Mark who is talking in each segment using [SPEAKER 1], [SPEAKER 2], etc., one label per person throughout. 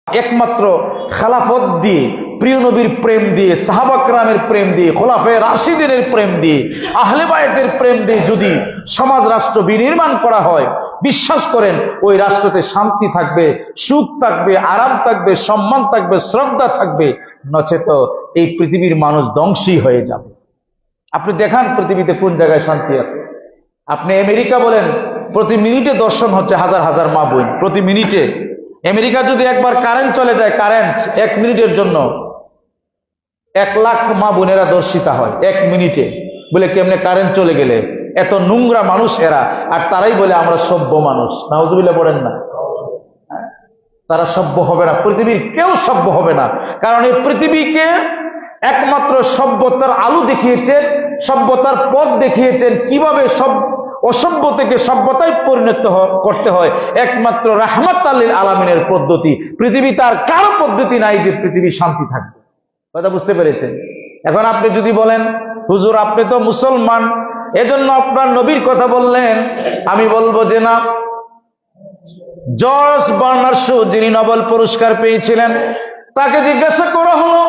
[SPEAKER 1] একমাত্র খেলাফত দিয়ে, প্রিয় নবীর প্রেম দিয়ে, সাহাবা কেরামের প্রেম দিয়ে, খোলাফায়ে রাশিদিনের প্রেম দিয়ে, আহলে বায়তের প্রেম দিয়ে যদি সমাজ রাষ্ট্র বিনির্মাণ করা হয়, বিশ্বাস করেন ওই রাষ্ট্রতে শান্তি থাকবে, সুখ থাকবে, আরাম থাকবে, সম্মান থাকবে, শ্রদ্ধা থাকবে। নচেত এই পৃথিবীর মানুষ ধ্বংসী হয়ে যাবে। আপনি দেখান পৃথিবীতে কোন জায়গায় শান্তি আছে। আপনি আমেরিকা বলেন, প্রতি মিনিটে দর্শন হচ্ছে হাজার হাজার মা বোন, প্রতি মিনিটে। আমেরিকা যদি একবার কারেন্ট চলে যায়, কারেন্ট 1 মিনিটের জন্য 1 লাখ মা বোনেরা দর্শিতা হয় 1 মিনিটে। বলে কেমনে কারেন্ট চলে গেলে? এত নোংরা মানুষ এরা, আর তারাই বলে আমরা সভ্য মানুষ। নাউজুবিল্লাহ পড়েন না? তারা সভ্য হবে না, পৃথিবীর কেউ সভ্য হবে না। কারণ এই পৃথিবীকে একমাত্র সভ্যতার আলো দেখিয়েছেন, সভ্যতার পথ দেখিয়েছেন, কিভাবে সব অসভ্য থেকে সভ্যতায় পরিণত করতে হয় একমাত্র রাহমাতুল লিল আলামিনের পদ্ধতি। পৃথিবী তার কারো পদ্ধতি নাই যে পৃথিবী শান্তি থাকবে। কথা বুঝতে পেরেছেন? এখন আপনি যদি বলেন হুজুর আপনি তো মুসলমান, এজন্য আপনার নবীর কথা বললেন, আমি বলবো যে না। জর্জ বার্নার্ড শো যিনি নোবেল পুরস্কার পেয়েছিলেন, তাকে জিজ্ঞাসা করা হলো,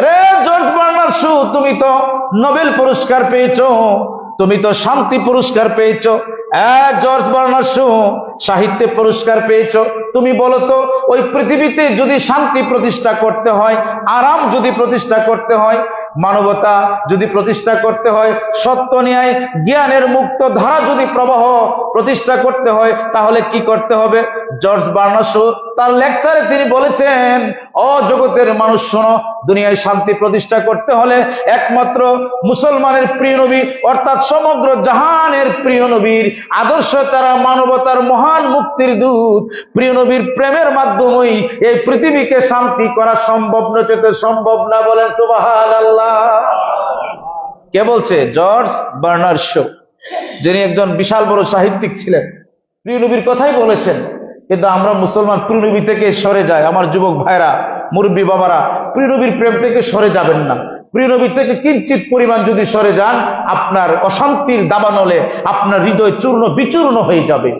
[SPEAKER 1] রে জর্জ বার্নার্ড শো, তুমি তো নোবেল পুরস্কার পেয়েছো, তুমি তো শান্তি পুরস্কার পেয়েছো, জর্জ বার্নার্ড শো সাহিত্যে পুরস্কার পেয়েছো, তুমি বলো তো ওই পৃথিবীতে যদি শান্তি প্রতিষ্ঠা করতে হয়, আরাম যদি প্রতিষ্ঠা করতে হয়, মানবতা যদি প্রতিষ্ঠা করতে হয়, সত্য ন্যায় জ্ঞানের মুক্ত ধারা যদি প্রবাহ প্রতিষ্ঠা করতে হয়, তাহলে কি করতে হবে? জর্জ বার্নার্ড শো তার লেকচারে তিনি বলেছেন, ও জগতের মানুষ শোনো, দুনিয়ায় শান্তি প্রতিষ্ঠা করতে হলে একমাত্র মুসলমানের প্রিয় নবী অর্থাৎ সমগ্র জাহানের প্রিয় নবীর আদর্শ ছাড়া, মানবতার মহান মুক্তির দূত প্রিয় নবীর প্রেমের মাধ্যমেই এই পৃথিবীকে শান্তি করা সম্ভব, নচেত সম্ভব না। বলেন সুবহানাল্লাহ। কে বলছে? জর্জ বার্নার্ড শো, যিনি একজন বিশাল বড় সাহিত্যিক ছিলেন, প্রিয় নবীর কথাই বলেছেন। কিন্তু আমরা মুসলমান প্রিয় নবী থেকে সরে যাই। আমার যুবক ভাইরা, মুরব্বী বাবারা, প্রিয় নবীর প্রেম থেকে সরে যাবেন না। প্রিয় নবী থেকে কিঞ্চিত পরিমাণ যদি সরে যান, আপনার অশান্তির দাবানলে আপনার হৃদয় চূর্ণ বিচূর্ণ হয়ে যাবে,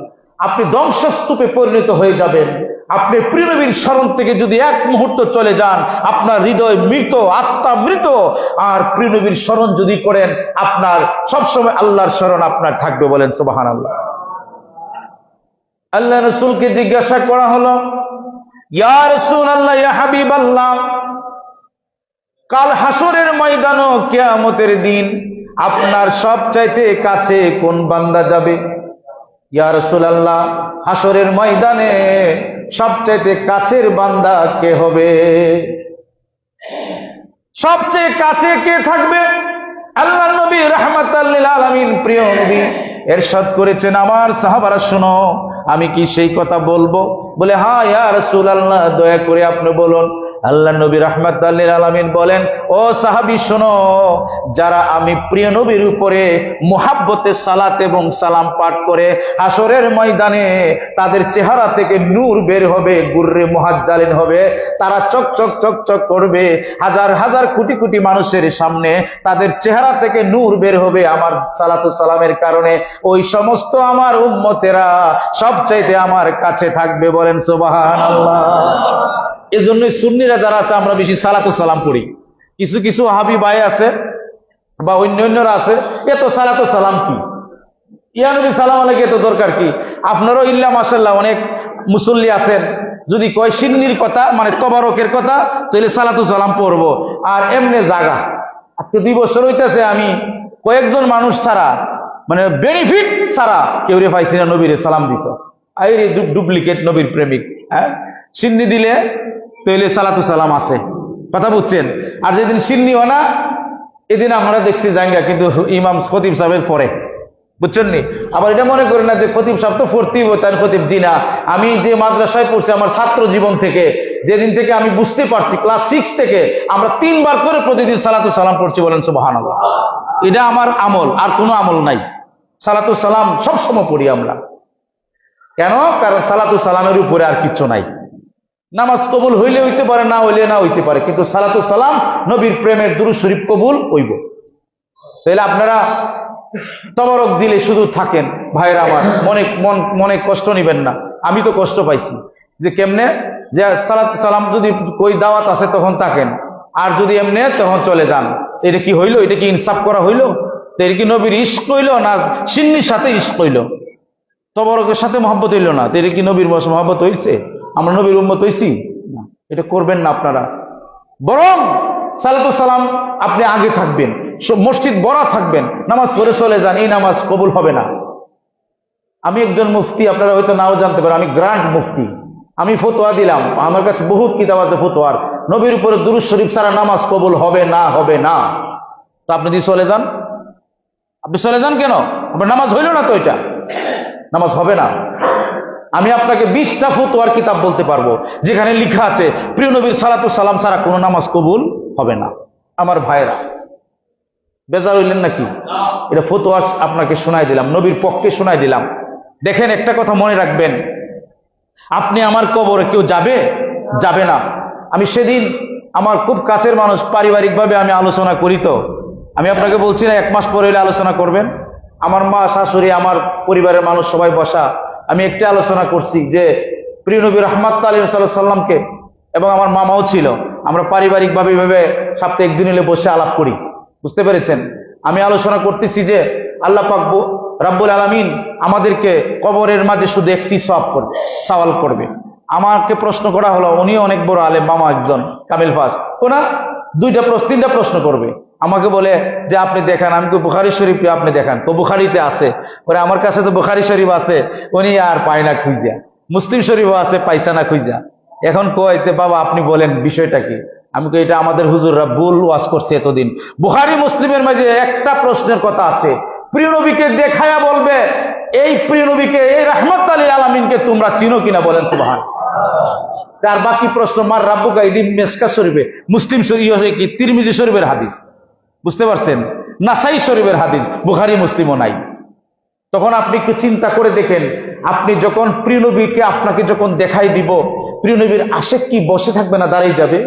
[SPEAKER 1] আপনি ধ্বংসস্তূপে পরিণত হয়ে যাবেন। আপনি প্রিয় নবীর স্মরণ থেকে যদি এক মুহূর্ত চলে যান, আপনার হৃদয় মৃত, আত্মা মৃত। আর প্রিয় নবীর স্মরণ যদি করেন, আপনার সবসময় আল্লাহর স্মরণ আপনার থাকবে। বলেন সুবহানাল্লাহ। আল্লাহ রাসূলকে জিজ্ঞাসা করা হলো, ইয়া রাসূলুল্লাহ, ইয়া হাবিবাল্লাহ, কাল হাসরের ময়দান ও কিয়ামতের দিন আপনার সবচাইতে কাছে কোন বান্দা যাবে? ইয়া রাসূলুল্লাহ, হাসরের ময়দানে সবচাইতে কাছের বান্দা কে হবে? সবচেয়ে কাছে কে থাকবে? আল্লাহর নবী রাহমাতাল লিল আলামিন প্রিয় নবী ইরশাদ করেছেন, আমার সাহাবারা শোনো, আমি কি সেই কথা বলবো? বলে হ্যাঁ ইয়া রাসূলুল্লাহ, দয়া করে আপনি বলুন। আল্লাহ নবী রাহমাতাল লিল আলামিন বলেন, ও সাহাবী শোনো, যারা আমি প্রিয় নবীর উপরে মুহাব্বতে সালাত এবং সালাম পাঠ করে হাসরের ময়দানে তাদের চেহারা থেকে নূর বের হবে, গুররে মুহাজ্জালিন হবে, তারা চকচক চকচক করবে, হাজার হাজার কোটি কোটি মানুষের সামনে তাদের চেহারা থেকে নূর বের হবে আমার সালাত ও সালামের কারণে। ওই সমস্ত আমার উম্মতেরা সবচাইতে আমার কাছে থাকবে। বলেন সুবহানাল্লাহ। এজন্যই সুন্নিরা যারা আছে আমরা বেশি সালাত ও সালাম পড়ি। কিছু কিছু ওয়াহাবী ভাই আছে বা অন্যান্যরা আছে, এত সালাত ও সালাম কি, ইয়া নবী সালাম আলাইহি এত দরকার কি? আপনারও ইল্লা মাশাআল্লাহ অনেক মুসল্লি আছেন, যদি কয় সিন্নির কথা মানে তবারকের কথা, তাহলে সালাত ও সালাম পড়বো। আর এমনি জাগা, আজকে 2 বছর হইতেছে আমি কয়েকজন মানুষ ছাড়া মানে বেনিফিট ছাড়া কেউ রে পাইছি না নবীরে সালাম দিত। আই রে ডুপ্লিকেট নবীর প্রেমিক। হ্যাঁ, সিন্নি দিলে তাহলে সালাতু সালাম আছে, কথা বুঝছেন? আর যেদিন সিন্নি হয় না, এদিন আমরা দেখছি জায়গা, কিন্তু ইমাম খতিব সাহেবের পরে, বুঝছেন নি? আবার এটা মনে করি না যে খতিব সাহেব তো পড়তেই হবে, তার খতিব জি না। আমি যে মাদ্রাসায় পড়ছি, আমার ছাত্র জীবন থেকে যেদিন থেকে আমি বুঝতে পারছি, ক্লাস 6 থেকে আমরা 3 বার করে প্রতিদিন সালাতু সালাম পড়ছি। বলেন সুবহানাল্লাহ। এটা আমার আমল, আর কোনো আমল নাই। সালাতু সালাম সবসময় পড়ি আমরা। কেন? কারণ সালাতু সালামের উপরে আর কিচ্ছু নাই। নামাজ কবুল হইলে হইতে পারে, না হইলে না হইতে পারে, কিন্তু সালাতু সালাম নবীর প্রেমের দুরূদ শরীফ কবুল হইব। তাহলে আপনারা তবরক দিলে শুধু থাকেন ভাইরা আমার, মনে কষ্ট নিবেন না। আমি তো কষ্ট পাইছি যে কেমনে যে সালাত সালাম যদি কই দাওয়াত আছে তখন থাকেন, আর যদি এমনি তখন চলে যান। এটা কি হইল? এটা কি ইনসাফ করা হইল? তো এটা কি নবীর ইশক হইল না সিন্নির সাথে ইশক হইল, তবরকের সাথে মহব্বত হইল না? তো এটা কি নবীর মহব্বত হইছে? আমরা নবীর উম্মত হইছি? এটা করবেন না আপনারা। বরং সালাতু সালাম আপনি আগে থাকবেন, মসজিদ বড়া থাকবেন, নামাজ পড়ে চলে যান, এই নামাজ কবুল হবে না। আমি একজন মুফতি, আপনারা হয়তো নাও জানতে পারেন, আমি গ্রান্ট মুফতি। আমি ফতোয়া দিলাম, আমার কাছে বহুত কিতাব আছে ফতোয়ার, নবীর উপরে দুরূদ শরীফ ছাড়া নামাজ কবুল হবে না, হবে না। তো আপনি যদি চলে যান, আপনি চলে যান কেন? আপনার নামাজ হইল না তো, এটা নামাজ হবে না। আমি আপনাকে 20টা ফতোয়ার কিতাব বলতে পারবো যেখানে লেখা আছে প্রিয় নবীর সালাতু সালাম ছাড়া কোনো নামাজ কবুল হবে না। আমার ভাইরা, বেজার হইলেন নাকি? এটা ফতোয়া আপনাকে শোনাই দিলাম, নবীর পক্ষে শোনাই দিলাম। দেখেন, একটা কথা মনে রাখবেন, আপনি আমার কবরে কেউ যাবে? যাবে না। আমি সেদিন আমার খুব কাছের মানুষ, পারিবারিকভাবে আমি আলোচনা করি, তো আমি আপনাকে বলছি না 1 মাস পরে হলে আলোচনা করবেন। আমার মা, শাশুড়ি, আমার পরিবারের মানুষ সবাই বসা, আমি একটা আলোচনা করছি যে প্রিয় নবী রাহমাতুল্লাহ আলাইহি সাল্লামকে, এবং আমার মামাও ছিল, আমরা পারিবারিকভাবে এইভাবে সপ্তাহে 1 দিন হলে বসে আলাপ করি। বুঝতে পেরেছেন? আমি আলোচনা করতেছি যে আল্লাহ পাক রাব্বুল আলামিন আমাদেরকে কবরের মাঝে শুধু একটি সওয়াল করবে। আমাকে প্রশ্ন করা হলো, উনিও অনেক বড় আলেম, মামা একজন কামিল ফাস, ওনা 3টা প্রশ্ন করবে। আমাকে বলে যে আপনি দেখান। আমি তো বুখারী শরীফ আপনি দেখান। তো বুখারীতে আছে, ওরে আমার কাছে তো বুখারী শরীফ আছে, উনি আর পায় না খুঁজা। মুসলিম শরীফও আছে, পাইসা না খুঁজা। এখন কইতে বাবা আপনি বলেন বিষয়টা কি? আমি কই এটা আমাদের হুজুররা ভুল ওয়াজ করছে এতদিন। বুখারী মুসলিমের মাঝে একটা প্রশ্নের কথা আছে, প্রিয় নবীকে দেখায়া বলবে, এই প্রিয় নবীকে, এই রাহমাতুল লিল আলামিনকে তোমরা চিনো কিনা? বলেন সুবহানাল্লাহ। তার বাকি প্রশ্ন মার রাব্বুকা, এটি মেসকা শরীফে, মুসলিম শরীফ কি তিরমিজি শরীফের হাদিস, বুঝতে পারছেন? নাসাই শরীফের হাদিস, বুখারী মুসলিমও নাই। তখন আপনি একটু চিন্তা করে দেখেন, আপনি যখন প্রিয় নবীকে আপনাকে যখন দেখাই দিব, প্রিয় নবীর আশেক কি বসে থাকবে না দাঁড়িয়ে যাবে?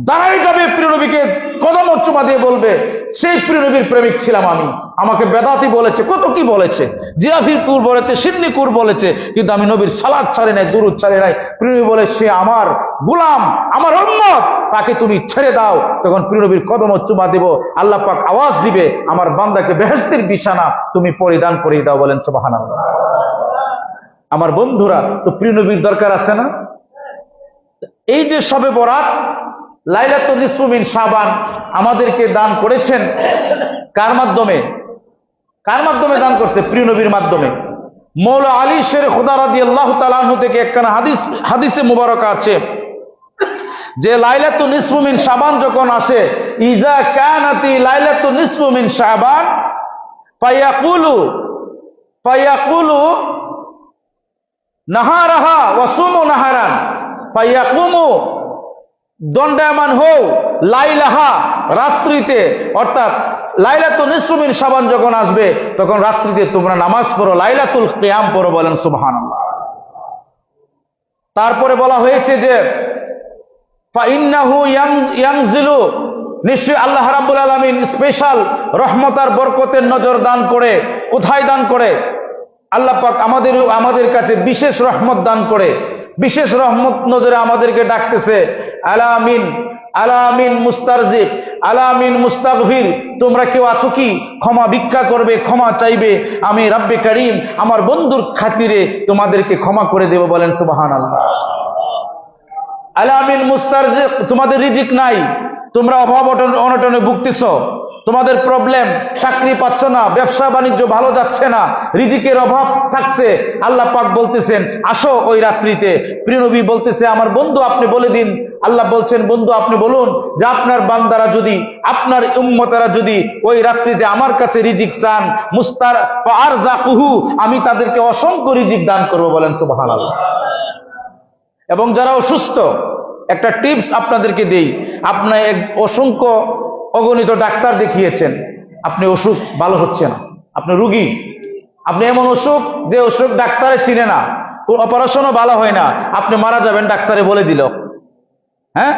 [SPEAKER 1] দাঁড়াই যাবে, প্রিয় নবীকে কদম চুমা দিয়ে বলবে সেই প্রিয় নবীর প্রেমিক ছিলাম আমি। আমাকে বেদাতি বলেছে, কত কি বলেছে, জিয়াফির কুর বলেছে, সিন্নি কুর বলেছে, কিন্তু আমি নবীর সালাত ছাড়ে নাই, দুরূদ ছাড়ে নাই। প্রিয় নবী বলে সে আমার গোলাম, আমার উম্মত, তাকে তুমি ছেড়ে দাও। তখন প্রিয় নবীর কদম চুমা দিব, আল্লাহ পাক আওয়াজ দিবে, আমার বান্দাকে বেহেশতের বিছানা তুমি পরিধান করিয়ে দাও। বলেন সুবহানাল্লাহ। আমার বন্ধুরা, তো প্রিয় নবীর দরকার আছে না? এই যে শবে বরাত, লাইলাতুল নিসফু মিন শাবান আমাদেরকে দান করেছেন কার মাধ্যমে? কার মাধ্যমে দান করছে? প্রিয় নবীর মাধ্যমে। মৌলা আলী শের খুদা রাদিয়াল্লাহু তাআলা আনহু থেকে একখানা হাদিসে মুবারক আছে যে লাইলাতুল নিসফু মিন শাবান যখন আসে, ইজা কানাতি লাইলাতুল নিসফু মিন শাবান ফায়াকুলু নাহারাহা ওয়া সুমু নাহারান ফায়াকুমু, দণ্ডায়মান হও লাইলাহা, রাত্রিতে, অর্থাৎ লাইলাতুল নিসফু মিন শাবান যখন আসবে তখন রাত্রিতে তোমরা নামাজ পড়ো, লাইলাতুল কিয়াম পড়ো। বলেন সুবহানাল্লাহ। তারপরে বলা হয়েছে যে ফাইন্নাহু ইয়ানজিলু, নিশ্চয়ই আল্লাহ রাব্বুল আলামিন স্পেশাল রহমত আর বরকতের নজর দান করে। কোথায় দান করে? আল্লাহ পাক আমাদের কাছে বিশেষ রহমত দান করে, বিশেষ রহমত নজরে আমাদেরকে ডাকতেছে। আলামিন, আলামিন মুস্তারজিক, আলামিন মুস্তাগফির, তোমরা কেউ আছো কি ক্ষমা ভিক্ষা করবে, ক্ষমা চাইবে? আমি রাব্বে কারীম আমার বন্ধুর খাতিরে তোমাদেরকে ক্ষমা করে দেব। বলেন সুবহানাল্লাহ। আলামিন মুস্তারজিক, তোমাদের রিজিক নাই, তোমরা অভাব অনটনে ভুগতেছ, তোমাদের প্রবলেম, চাকরি পাচ্ছ না, ব্যবসা বাণিজ্য ভালো যাচ্ছে না, রিজিকের অভাব থাকছে। আল্লাহ পাক বলতেছেন আসো ওই রাত্রিতে। প্রিয় নবী বলতেছে আমার বন্ধু আপনি বলে দিন, আল্লাহ বলছেন বন্ধু আপনি বলুন যে আপনার বান্দারা যদি, আপনার উম্মতেরা যদি ওই রাত্রিতে আমার কাছে রিজিক চান, মুস্তার আরযাকুহু, আমি তাদেরকে অসংখ্য রিজিক দান করব। বলেন সুবহানাল্লাহ। এবং যারা অসুস্থ, একটা টিপস আপনাদেরকে দেই, আপনার অসংখ্য অগণিত ডাক্তার দেখিয়েছেন, আপনি অসুখ ভালো হচ্ছে না, আপনি রুগী, আপনি এমন অসুখ যে অসুখ ডাক্তারে চিনে না, অপারেশনও ভালো হয় না, আপনি মারা যাবেন ডাক্তারে বলে দিল। হ্যাঁ,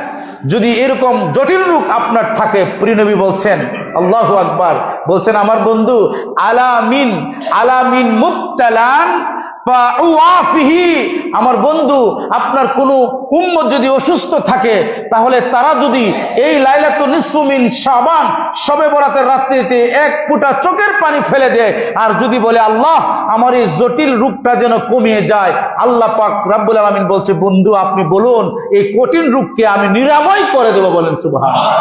[SPEAKER 1] যদি এরকম জটিল রোগ আপনার থাকে, প্রিয় নবী বলছেন, আল্লাহু আকবার, বলছেন আমার বন্ধু আলামিন, আলামিন মুবতালান আমার বন্ধু, আপনার কোন উম্মত যদি অসুস্থ থাকে, তাহলে তারা যদি এই লাইলাতুন নিসফু মিন শাবান শবে বরাতের রাত্রিতে এক ফোঁটা চোখের পানি ফেলে দেয়, আর যদি বলে আল্লাহ আমার এই জটিল রোগটা যেন কমিয়ে যায়, আল্লাহ পাক রব্বুল আলামিন বলছে বন্ধু আপনি বলুন এই কঠিন রোগকে আমি নিরাময় করে দেবো। বলেন সুবহানাল্লাহ।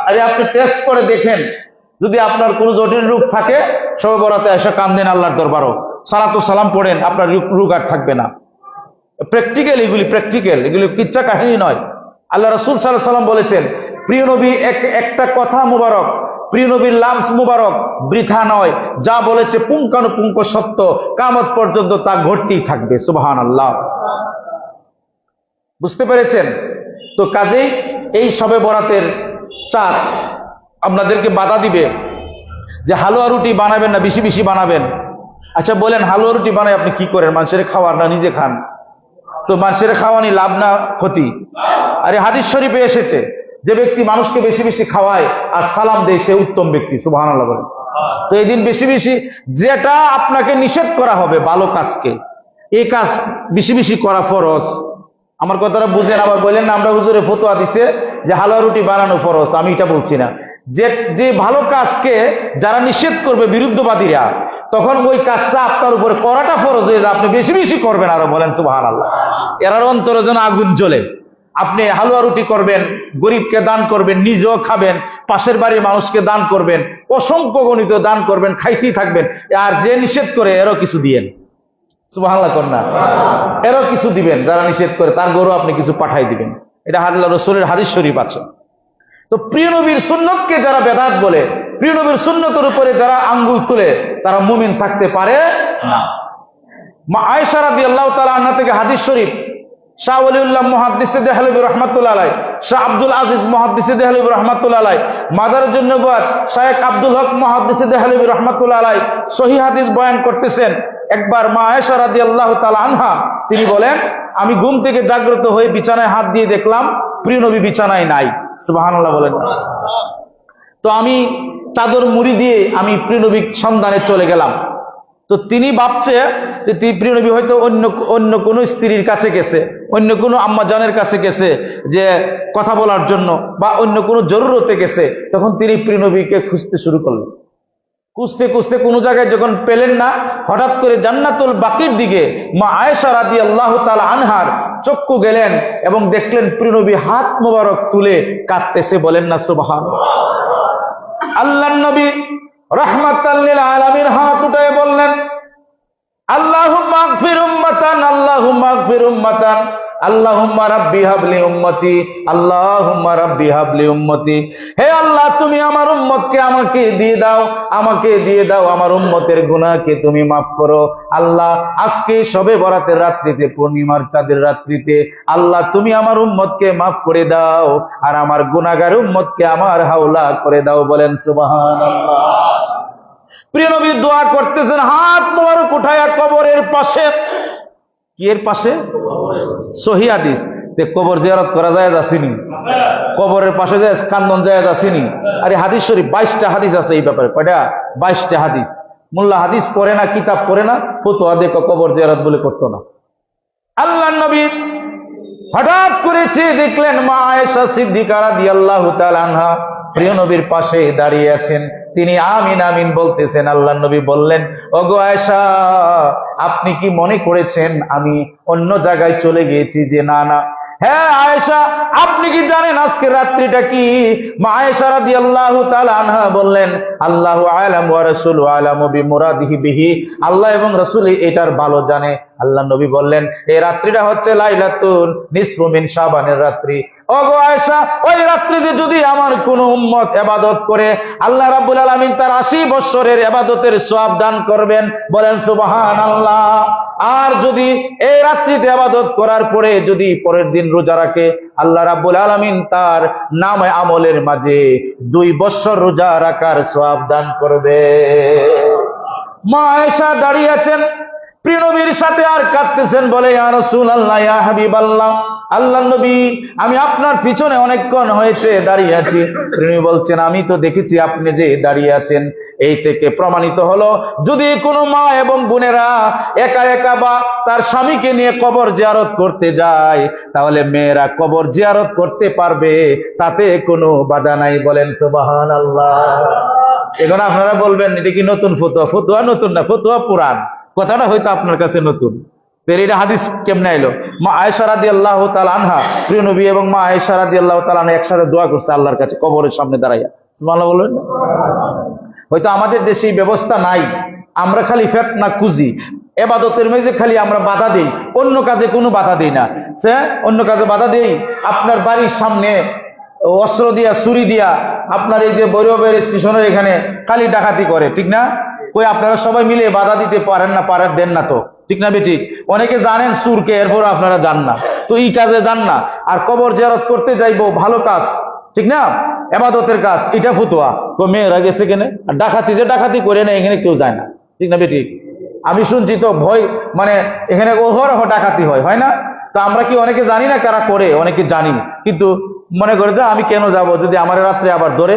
[SPEAKER 1] আরে আপনি টেস্ট করে দেখেন, যদি আপনার কোনো জটিল রোগ থাকে শবে বরাতে এসে কান্দেন আল্লাহর দরবারও, সালাতু সালাম পড়েন, আপনার রোগ আর থাকবে না। প্র্যাকটিক্যাল, এগুলি কিচ্ছা কাহিনী নয়। আল্লাহ রাসূল সাল্লাল্লাহু আলাইহি ওয়াসাল্লাম বলেছেন প্রিয় নবী একটা কথা মুবারক, প্রিয় নবীর লামস মুবারক বৃথা নয়, যা বলেছে পুঙ্খানুপুঙ্খ সত্য, কিয়ামত পর্যন্ত তা ঘটতেই থাকবে। সুবহানাল্লাহ। বুঝতে পেরেছেন তো? কাজেই এই শবে বরাতের চাঁদ আপনাদেরকে বাধা দিবে যে হালুয়া রুটি বানাবেন না, বেশি বেশি বানাবেন। আচ্ছা বলেন, হালুয়া রুটি বানাই আপনি কি করেন? মানুষের খাওয়ার না নিজে খান? তো মানুষের খাওয়ানি লাভ না ক্ষতি? আরে হাদিস শরীফে এসেছে যে ব্যক্তি মানুষকে বেশি বেশি খাওয়ায় আর সালাম দেয় সে উত্তম ব্যক্তি। সুবহানাল্লাহ বলেন। তো এই দিন বেশি বেশি যেটা আপনাকে নিষেধ করা হবে ভালো কাজকে, এই কাজ বেশি বেশি করা ফরজ। আমার কথাটা বুঝেন, আবার বললেন না আমরা হুজুরে ফতোয়া দিছে যে হালুয়া রুটি বানানো ফরজ। আমি এটা বলছি না। যে ভালো কাজকে যারা নিষেধ করবে বিরুদ্ধবাদীরা, তখন ওই কাজটা আপনার উপরে করাটা ফরজ হয়ে যায়, আপনি বেশি বেশি করবেন। আরো বলেন সুবহানাল্লাহ। এরার অন্তরে যেন আগুন জ্বলে। আপনি হালুয়া রুটি করবেন, গরিবকে দান করবেন, নিজেও খাবেন, পাশের বাড়ির মানুষকে দান করবেন, অসংখ্য গণিত দান করবেন, খাইতেই থাকবেন। আর যে নিষেধ করে এরও কিছু দিয়েন। সুবহানাল্লাহ কর না? এরও কিছু দিবেন। যারা নিষেধ করে তার গরু আপনি কিছু পাঠাই দিবেন। এটা আল্লাহ রাসূলের হাদিস শরীফ আছে। তো প্রিয় নবীর সুন্নতকে যারা বেদাত বলে, প্রিয় নবীর সুন্নতের উপরে যারা আঙ্গুল তুলে, তারা মুমিন থাকতে পারে না। মা আয়েশা রাদিয়াল্লাহু তাআলা আনহা থেকে হাদিস শরীফ, শাহ ওলিউল্লাহ মুহাদ্দিসে দেহলভী রাহমাতুল্লাহ আলাইহি, শাহ আব্দুল আজিজ মুহাদ্দিসে দেহলভী রাহমাতুল্লাহ আলাইহি, মাদারুন নবুওয়াত শায়েখ আব্দুল হক মুহাদ্দিসে দেহলভী রাহমাতুল্লাহ আলাইহি সহিহ হাদিস বয়ান করতেছেন। একবার মা আয়েশা রাদিয়াল্লাহু তাআলা আনহা তিনি বলেন, আমি ঘুম থেকে জাগ্রত হয়ে বিছানায় হাত দিয়ে দেখলাম প্রিয় নবী বিছানায় নাই। সুবহানাল্লাহ বলেন। তো আমি চাদর মুড়ি দিয়ে আমি প্রিয় নবীর সন্ধানে চলে গেলাম। তো তিনি ভাবছে যে প্রিয় নবী হয়তো অন্য কোনো স্ত্রীর কাছে গেছে, অন্য কোনো আম্মাজানের কাছে গেছে যে কথা বলার জন্য, বা অন্য কোনো জরুরতে গেছে। তখন তিনি প্রিয় নবীকে খুঁজতে শুরু করলেন। খুঁজতে খুঁজতে কোনো জায়গায় যখন পেলেন না, হঠাৎ করে জান্নাতুল বাকির দিকে মা আয়েশা রাদিয়াল্লাহু তাআলা আনহার চক্ষু গেলেন এবং দেখলেন প্রিয় নবী হাত মোবারক তুলে কাঁদতেছে। বলেন না সুবহানাল্লাহ। আল্লাহর নবী রাহমাতাল লিল আলামিন হাত উঠায় বললেন, আল্লাহুম্মা আগফির উম্মাতান, আল্লাহুম্মা আগফির উম্মাতান, আল্লাহুম্মা রাব্বি হাবলি উম্মতি, আল্লাহুম্মা রাব্বি হাবলি উম্মতি। হে আল্লাহ তুমি আমার উম্মতকে আমাকে দিয়ে দাও, আমাকে দিয়ে দাও, আমার উম্মতের গুনাহকে তুমি মাফ করো। আল্লাহ আজকে শবে বরাতের রাত্রিতে, পূর্ণিমার চাঁদের রাত্রিতে আল্লাহ তুমি আমার উম্মতকে মাফ করে দাও, আর আমার গুনাহগার উম্মতকে আমার হাওলা করে দাও। বলেন সুবহানাল্লাহ। প্রিয় নবী দোয়া করতেছেন, হাত মোবারক উঠায়া কবরের পাশে। কি এর পাশে? সহিহ হাদিস। কবর জিয়ারত করা যায় আসেনি? কবরের পাশে যায় কান্দন যায় আসেনি? আরে হাদিস শরীফ 22টা হাদিস আছে এই ব্যাপারে। কয়টা? 22টা হাদিস। মোল্লা হাদিস পড়ে না, কিতাব পড়ে না, ফতোয়া দেখো কবর জিয়ারত বলে করতো না। আল্লাহর নবী হঠাৎ করেছে দেখলেন মা আয়েশা সিদ্দিকা রাদিয়াল্লাহু তাআলা আনহা প্রিয় নবীর পাশে দাঁড়িয়ে আছেন। তিনি আমিন আমিন বলতেছেন। আল্লাহর নবী বললেন, ওগো আয়েশা আপনি কি মনে করেছেন আমি অন্য জায়গায় চলে গিয়েছি? যে না না, হ্যাঁ আয়েশা আপনি কি জানেন আজকে রাত্রিটা কি? মা আয়েশা রাদিয়াল্লাহু তাআলা আনহা বললেন, আল্লাহু আ'লাম ওয়া রাসূলু আ'লামু বিমুরাদিহি বিহি, আল্লাহ এবং রাসূল এটার ভালো জানে। আল্লাহ নবী বললেন, এই রাত্রিটা হচ্ছে লাইলাতুন নিসফু মিন শাবানের রাত্রি। ওগো আয়েশা ওই রাত্রিতে যদি আমার কোন উম্মত ইবাদত করে, আল্লাহ রাব্বুল আলামিন তার 80 বছরের ইবাদতের সওয়াব দান করবেন। বলেন সুবহানাল্লাহ। আর যদি এই রাত্রিতে ইবাদত করার পরে যদি পরের দিন রোজা রাখে, আল্লাহ রাব্বুল আলামিন তার নামে আমলের মাঝে 2 বছর রোজা রাখার সওয়াব দান করবে। মা আয়েশা দাঁড়িয়ে আছেন। প্রিয় নবীর সাথে আর কাঁদতেছেন, বলে ইয়া রাসূলুল্লাহ, ইয়া হাবিবাল্লাহ, আল্লাহর নবী, আমি আপনার পিছনে অনেকক্ষণ হয়েছে দাঁড়িয়ে আছি। প্রিয় নবী বলছেন, আমি তো দেখেছি আপনি যে দাঁড়িয়ে আছেন। এই থেকে প্রমাণিত হলো, যদি কোনো মা এবং বোনেরা একা একা বা তার স্বামীকে নিয়ে কবর জিয়ারত করতে যায়, তাহলে মেয়েরা কবর জিয়ারত করতে পারবে, তাতে কোনো বাধা নাই। বলেন সুবহানাল্লাহ। এখন আপনারা বলবেন এটা কি নতুন ফতোয়া? ফতোয়া নতুন না, ফতোয়া পুরান। কথাটা হয়তো আপনার কাছে নতুন। এটা হাদিস কেমনে আইলো? মা আয়েশা রাদিয়াল্লাহু তাআলা আনহা, প্রিয় নবী এবং মা আয়েশা রাদিয়াল্লাহু তাআলা আনহা একসাথে দোয়া করছে আল্লাহর কাছে কবরের সামনে দাঁড়াইয়া। সুবহানাল্লাহ বলবেন। হয়তো আমাদের দেশে এই ব্যবস্থা নাই, আমরা খালি ফিতনা খুঁজি, ইবাদতের মধ্যে খালি আমরা বাধা দেই, অন্য কাজে কোনো বাধা দেই না। সে অন্য কাজে বাধা দেই, আপনার বাড়ির সামনে অস্ত্র দিয়া ছুরি দিয়া আপনার এই যে বৈরবের স্টেশনের এখানে খালি ডাকাতি করে, ঠিক না? কই আপনারা সবাই মিলে বাধা দিতে পারেন না, দেন না তো, ঠিক না বেটি? অনেকে জানেন সুরকে, এরপর আপনারা জান না, তো এই কাজে যান না। আর কবর জিয়ারত করতে যাইবো, ভালো কাজ, ঠিক না, ইবাদতের কাজ, এটা ফতোয়া। তো মেয়েরা গেছে কেন? আর ডাকাতি যে ডাকাতি করে না, এখানে কেউ যায় না, ঠিক না বেটি? আমি শুনছি তো ভয়, মানে এখানে অহরহ ডাকাতি হয় না? তো আমরা কি অনেকে জানি না কারা করে? অনেকে জানি, কিন্তু মনে করে যে আমি কেন যাব, যদি আমার রাত্রে আবার ধরে।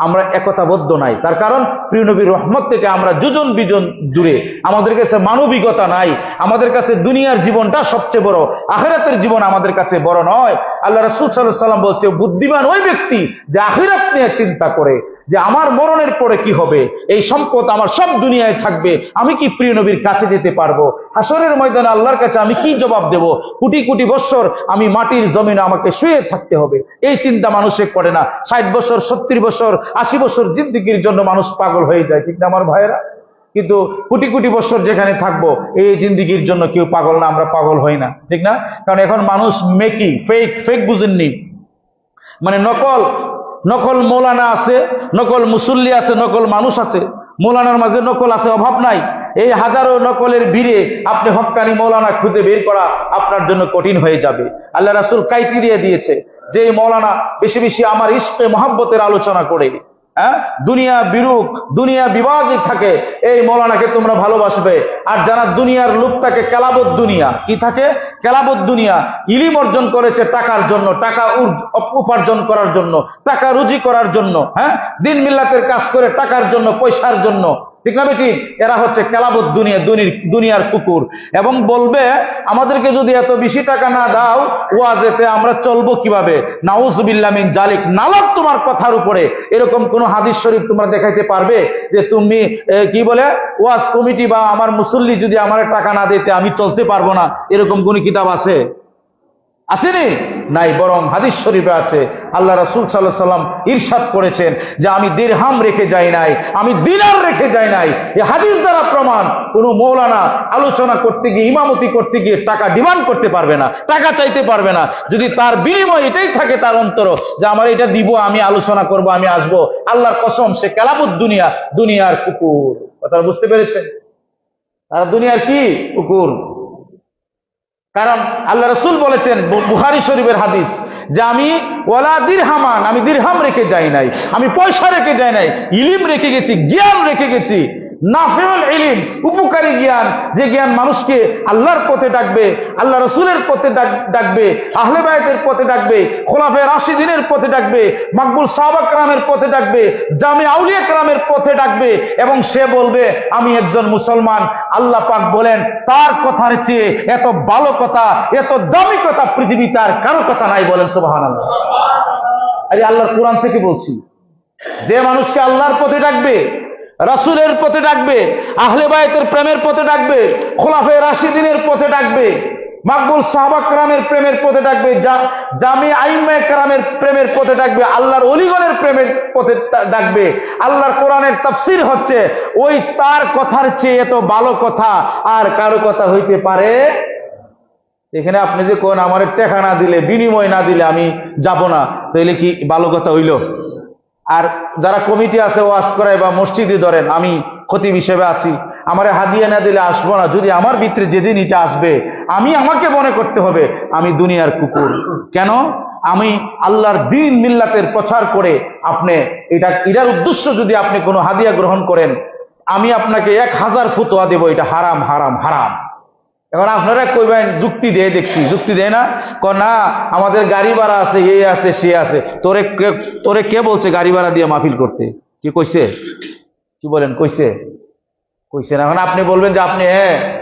[SPEAKER 1] আমরা একতাবদ্ধ নাই, তার কারণ প্রিয় নবীর রহমত থেকে আমরা যোজন বিজন দূরে। আমাদের কাছে মানবিকতা নাই, আমাদের কাছে দুনিয়ার জীবনটা সবচেয়ে বড়, আখিরাতের জীবন আমাদের কাছে বড় নয়। আল্লাহ রাসূল সাল্লাল্লাহু আলাইহি ওয়াসাল্লাম বলতে, বুদ্ধিমান ওই ব্যক্তি যে আখিরাত নিয়ে চিন্তা করে, যে আমার মরণের পরে কি হবে, এই সম্পদ আমার সব দুনিয়ায় থাকবে, আমি কি প্রিয় নবীর কাছে যেতে পারবো? হাসরের ময়দানে আল্লাহর কাছে আমি কি জবাব দেব? কোটি কোটি বছর আমি মাটির জমিনে আমাকে শুয়ে থাকতে হবে, এই চিন্তা মানুষে করে না। 60 বছর, 70 বছর, 80 বছর জিন্দেগির জন্য মানুষ পাগল হয়ে যায়, ঠিক না আমার ভাইয়েরা? কিন্তু কোটি কোটি বছর যেখানে থাকবো, এই জিন্দেগির জন্য কেউ পাগল না, আমরা পাগল হই না, ঠিক না? কারণ এখন মানুষ মেকি, ফেক বুঝেননি, মানে নকল মৌলানা আছে, নকল মুসল্লি আছে, নকল মানুষ আছে। মৌলানার মাঝে নকল আছে, অভাব নাই। এই হাজারো নকলের ভিড়ে আপনি হক্কানি মৌলানা খুঁজে বের করা আপনার জন্য কঠিন হয়ে যাবে। আল্লাহ রাসূল ক্রাইটেরিয়া দিয়েছে যে এই মৌলানা বেশি বেশি আমার ইশকে মহব্বতের আলোচনা করে, দুনিয়া বিরূপ, দুনিয়া বিভাগে থাকে, এই মৌলানাকে তোমরা ভালোবাসবে। আর যারা দুনিয়ার লোক থাকে, কেলাবত দুনিয়া, কি থাকে? কেলাবত দুনিয়া। ইলিম অর্জন করেছে টাকার জন্য, টাকা উপার্জন করার জন্য, টাকা রুজি করার জন্য, দিন মিল্লাতের কাজ করে টাকার জন্য, পয়সার জন্য, ঠিক না বেটি? এরা হচ্ছে কেলাবত দুনিয়ার কুকুর। এবং বলবে আমাদেরকে যদি এত বেশি টাকা না দাও, ওয়াজেতে আমরা চলবো কিভাবে? নাউজুবিল্লাহ মিন জালিক। নালাত তোমার কথার উপরে। এরকম কোন হাদিস শরীফ তোমরা দেখাইতে পারবে যে তুমি কি বলে ওয়াজ কমিটি বা আমার মুসল্লি যদি আমার টাকা না দিতে আমি চলতে পারবো না, এরকম কোন কিতাব আছে? আসেনি? নাই। বরং হাদিস শরীফে আছে, আল্লাহ রাসূল সাল্লাল্লাহু আলাইহি ওয়াসাল্লাম ইরশাদ করেছেন যে আমি দিরহাম রেখে যাই নাই, আমি দিনার রেখে যাই নাই। এই হাদিস দ্বারা প্রমাণ, কোন মৌলানা আলোচনা করতে গিয়ে, ইমামতি করতে গিয়ে টাকা ডিমান্ড করতে পারবে না, টাকা চাইতে পারবে না, যদি তার বিনিময় এটাই থাকে তার অন্তর যে আমার এটা দিব, আমি আলোচনা করব, আমি আসবো। আল্লাহর কসম, সে কালাবুদ দুনিয়া, দুনিয়ার কুকুর। কথা বুঝতে পেরেছেন? তারা দুনিয়ার কি কুকুর। কারণ আল্লাহ রাসূল বলেছেন, বুখারী শরীফের হাদিস, যে আমি ওয়ালা দিরহামান, আমি দিরহাম রেখে যাই নাই, আমি পয়সা রেখে যাই নাই, ইলিম রেখে গেছি, জ্ঞান রেখে গেছি। নাফিউল ইলিম, উপকারী জ্ঞান, যে জ্ঞান মানুষকে আল্লাহর পথে ডাকবে, আল্লাহ রাসূলের পথে ডাকবে, আহলে বায়তের পথে ডাকবে, খোলাফায়ে রাশিদিনের পথে ডাকবে, মাকবুল সাহাবা কেরামের পথে ডাকবে, জামি আউলিয়া কেরামের পথে ডাকবে। এবং সে বলবে আমি একজন মুসলমান। আল্লাহ পাক বলেন, তার কথার চেয়ে এত ভালো কথা, এত দামি কথা পৃথিবীতে আর কারো কথা নাই। বলেন সুবহানাল্লাহ। আরে আল্লাহর কোরআন থেকে বলছি, যে মানুষকে আল্লাহর পথে ডাকবে, রাসূলের পথে ডাকবে, আহলে বায়তের প্রেমের পথে ডাকবে, খোলাফায়ে রাশিদিনের পথে ডাকবে, মাকবুল সাহাবা কেরামের প্রেমের পথে ডাকবে, জামি আইম্মায়ে কেরামের প্রেমের পথে ডাকবে, আল্লাহর ওলিগণের প্রেমের পথে ডাকবে। আল্লাহর কোরআনের তাফসীর হচ্ছে, ওই তার কথার চেয়ে এত ভালো কথা আর কারো কথা হইতে পারে। এখানে আপনি যে কোন আমার টাকা না দিলে, বিনিময় না দিলে আমি যাব না, তাইলে কি ভালো কথা হইল? আর যারা কমিটি আছে ওয়াজ করায় বা মসজিদে ধরেন, আমি খতিব হিসেবে আছি, আমারে হাদিয়া না দিলে আসবো না। যদি আমার ভিতরে যেদিন এটা আসবে, আমাকে মনে করতে হবে আমি দুনিয়ার কুকুর। কেন? আমি আল্লাহর দ্বীন মিল্লাতের প্রচার করে আপনি এটার উদ্দেশ্য যদি আপনি কোনো হাদিয়া গ্রহণ করেন, আমি আপনাকে 1000 ফতোয়া দেব, এটা হারাম হারাম হারাম। এখন আপনারা কইবেন যুক্তি দিয়ে দেখছি, যুক্তি দেয় না, না আমাদের গাড়ি ভাড়া আছে, এই আছে সে আছে। তোরে কে বলছে গাড়ি ভাড়া দিয়ে মাহফিল করতে? কি কইছে? কি বলেন, কইছে? কইছে না। এখন আপনি বলবেন যে আপনি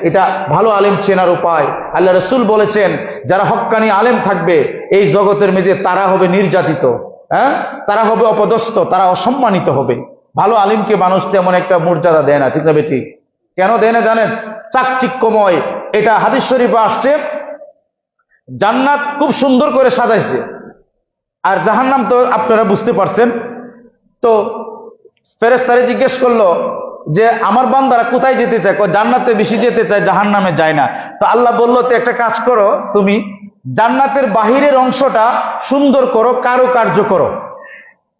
[SPEAKER 1] এটা ভালো আলেম চেনার উপায়। আল্লাহ রসুল বলেছেন যারা হক্কানি আলেম থাকবে এই জগতের মেঝে তারা হবে নির্যাতিত, তারা হবে অপদস্থ, তারা অসম্মানিত হবে। ভালো আলিমকে মানুষ তেমন একটা মর্যাদা দেয় না, ঠিক না বেটি? কেন দেয় না জানেন? চাকচিক্যময়। এটা হাদিস শরীফে আসছে, জান্নাত খুব সুন্দর করে সাজাইছে, আর জাহান্নাম তো আপনারা বুঝতে পারছেন। তো ফেরেশতারে জিজ্ঞেস করলো যে আমার বান্দারা কোথায় যেতে চায়? জান্নাতে বেশি যেতে চায়, জাহান্নামে যায় না। তো আল্লাহ বললো তো একটা কাজ করো, তুমি জান্নাতের বাহিরের অংশটা সুন্দর করো, কারুকার্য করো।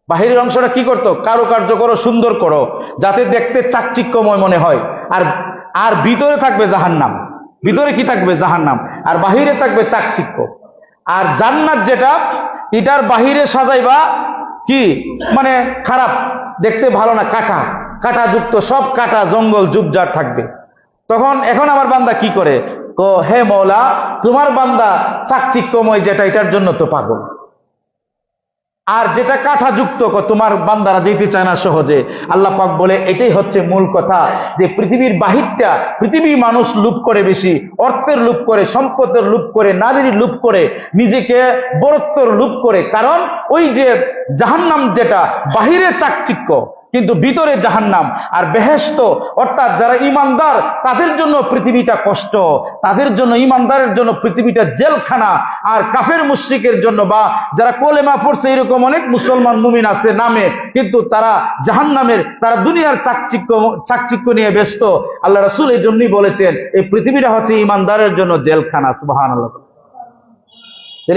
[SPEAKER 1] বাহিরের অংশটা কি করতো? কারুকার্য করো, সুন্দর করো, যাতে দেখতে চাকচিক্যময় মনে হয়। আর ভিতরে থাকবে জাহান্নাম। ভিতরে কি থাকবে? জাহান্নাম। আর বাহিরে থাকবে চাকচিক্য। আর জান্নাত যেটা, এটার বাহিরে সাজাইবা কি মানে খারাপ, দেখতে ভালো না, কাটা কাটাযুক্ত, সব কাটা, জঙ্গল ঝুপঝাড় থাকবে। তখন এখন আমার বান্দা কি করে? হে মওলা, তোমার বান্দা চাকচিক্যময় যেটা, এটার জন্য তো পাগল। আর যেটা কাঠাযুক্ত, তোমার বান্দারা যেতে চায় না সহজে। আল্লাহ পাক বলে এটাই হচ্ছে মূল কথা, যে পৃথিবীর বাহিরটা, পৃথিবী মানুষ লোভ করে বেশি, অর্থের লোভ করে, সম্পদের লোভ করে, নারীর লোভ করে, নিজেকে বড়ত্বর লোভ করে। কারণ ওই যে জাহান্নাম যেটা বাহিরে চাকচিক্য, কিন্তু ভিতরে জাহান্নাম। আর বেহেশত অর্থাৎ যারা ইমানদার তাদের জন্য পৃথিবীটা কষ্ট, তাদের জন্য, ইমানদারের জন্য পৃথিবীটা জেলখানা। আর কাফের মুশরিকের জন্য, বা যারা কলেমা পড়ছে এরকম অনেক মুসলমান মুমিন আছে নামে, কিন্তু তারা জাহান্নামের, তারা দুনিয়ার চাকচিক্য নিয়ে ব্যস্ত। আল্লাহ রাসূল এই জন্যই বলেছেন এই পৃথিবীটা হচ্ছে ইমানদারের জন্য জেলখানা। সুবহানাল্লাহ।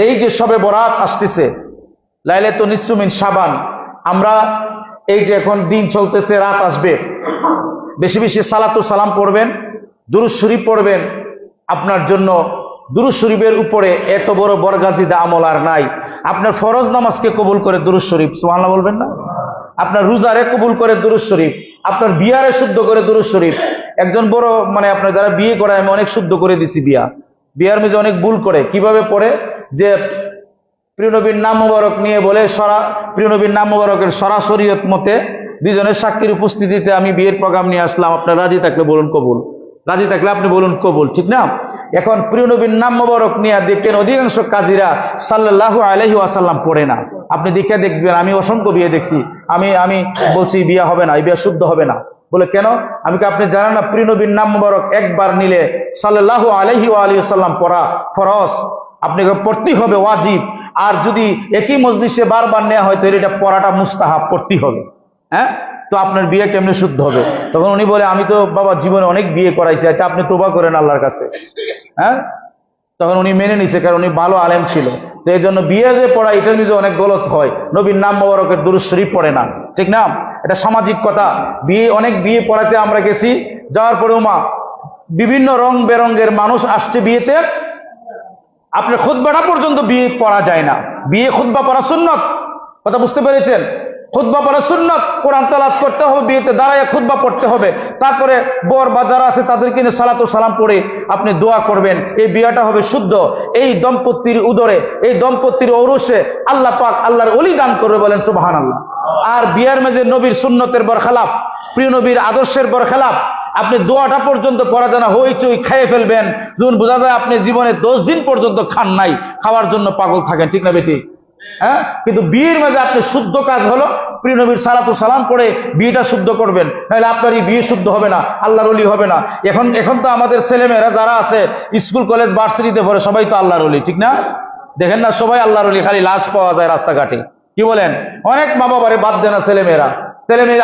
[SPEAKER 1] এই যে শবে বরাত আসতেছে, লাইলাতুন নিসফু মিন শাবান, আমরা এই যে এখন দিন চলতেছে, রাত আসবে, বেশি বেশি সালাতু সালাম পড়বেন, দুরূদ শরীফ পড়বেন। আপনার জন্য দুরূদ শরীফের উপরে এত বড় বরগাজিদা আমল আর নাই। আপনার ফরজ নামাজকে কবুল করে দুরূদ শরীফ, সুবহানাল্লাহ বলবেন না? আপনার রোজারে কবুল করে দুরূদ শরীফ, আপনার বিয়ারে শুদ্ধ করে দুরূদ শরীফ। একজন বড় আপনার যারা বিয়ে করে, আমি অনেক শুদ্ধ করে দিছি বিয়ার মেঝে অনেক ভুল করে। কিভাবে পড়ে? যে প্রিয় নবীর নাম মুবারক নিয়ে বলে, প্রিয় নবীর নাম মুবারকের সরাসরিয়ত মতে দুজনের সাক্ষীর উপস্থিতিতে আমি বিয়ের প্রোগ্রাম নিয়ে আসলাম, আপনার রাজি থাকলে বলুন কবুল, রাজি থাকলে আপনি বলুন কবুল, ঠিক না? এখন প্রিয় নবীর নাম মুবারক নিয়ে দেখবেন অধিকাংশ কাজীরা সাল্লাল্লাহু আলাইহি ওয়াসাল্লাম পড়ে না। আপনি দেখে দেখবেন, আমি অসংখ্য বিয়ে দেখছি, আমি বলছি বিয়ে হবে না, এই বিয়ে শুদ্ধ হবে না। বলে কেন? আমি কি আপনি জানেন না প্রিয় নবীর নাম মুবারক একবার নিলে সাল্লাল্লাহু আলাইহি ওয়াসাল্লাম পড়া ফরজ, আপনাকে পড়তেই হবে, ওয়াজিব। আর যদি একই মজলিসে বারবার নেওয়া হয় তাহলে এটা পড়াটা মুস্তাহাব, পড়তেই হবে। তো আপনার বিয়ে কেমনে শুদ্ধ হবে? তখন উনি বলে আমি তো বাবা জীবনে অনেক বিয়ে করাইছি, আচ্ছা আপনি তোবা করেন আল্লাহর কাছে। তখন উনি মেনে নিছে, কারণ উনি ভালো আলেম ছিল। তো এই জন্য বিয়ে যে পড়া, এটার মধ্যে অনেক গলত হয়। নবীর নাম মোবারকের দুরূদ শরীফ পড়ে না, ঠিক না? এটা সামাজিক কথা। অনেক বিয়ে পড়াতে আমরা গেছি, যাওয়ার পরে বিভিন্ন রং বেরঙ্গের মানুষ আসছে বিয়েতে, আপনার খুতবাটা পর্যন্ত বিয়ে পড়া যায় না। বিয়ে খুতবা পড়া সুন্নত, কথা বুঝতে পেরেছেন? খুতবা পড়া সুন্নত, কোরআন তেলাওয়াত করতে হবে, বিয়েতে দাঁড়ায় খুতবা পড়তে হবে। তারপরে বর বা যারা আছে তাদেরকে নিয়ে সালাতু সালাম পড়ে আপনি দোয়া করবেন, এই বিয়েটা হবে শুদ্ধ। এই দম্পতির উদরে, এই দম্পতির ঔরসে আল্লাহ পাক আল্লাহর ওলি দান করবে, বলেন সুবহানাল্লাহ। আর বিয়ের মেঝে নবীর সুন্নতের বরখেলাপ, প্রিয় নবীর আদর্শের বরখেলাপ, আপনি দোয়াটা পর্যন্ত পড়া যায় না, হইচই খেয়ে ফেলবেন। যখন বোঝা যায় আপনি জীবনে 10 দিন পর্যন্ত খান নাই, খাওয়ার জন্য পাগল থাকেন, ঠিক না বেটি? কিন্তু বিয়ের মাঝে আপনি শুদ্ধ কাজ হলো প্রিয় নবীর সালাতু সালাম পড়ে বিয়েটা শুদ্ধ করবেন, নাহলে আপনার এই বিয়ে শুদ্ধ হবে না, আল্লাহর ওলি হবে না। এখন তো আমাদের ছেলেমেয়েরা যারা আছে স্কুল কলেজ ভার্সিটিতে পড়ে, সবাই তো আল্লাহর ওলি, ঠিক না? দেখেন না সবাই আল্লাহর ওলি, খালি লাশ পাওয়া যায় রাস্তাঘাটে। কি বলেন? অনেক মা বাবারে বাদ দেয় না ছেলেমেয়েরা।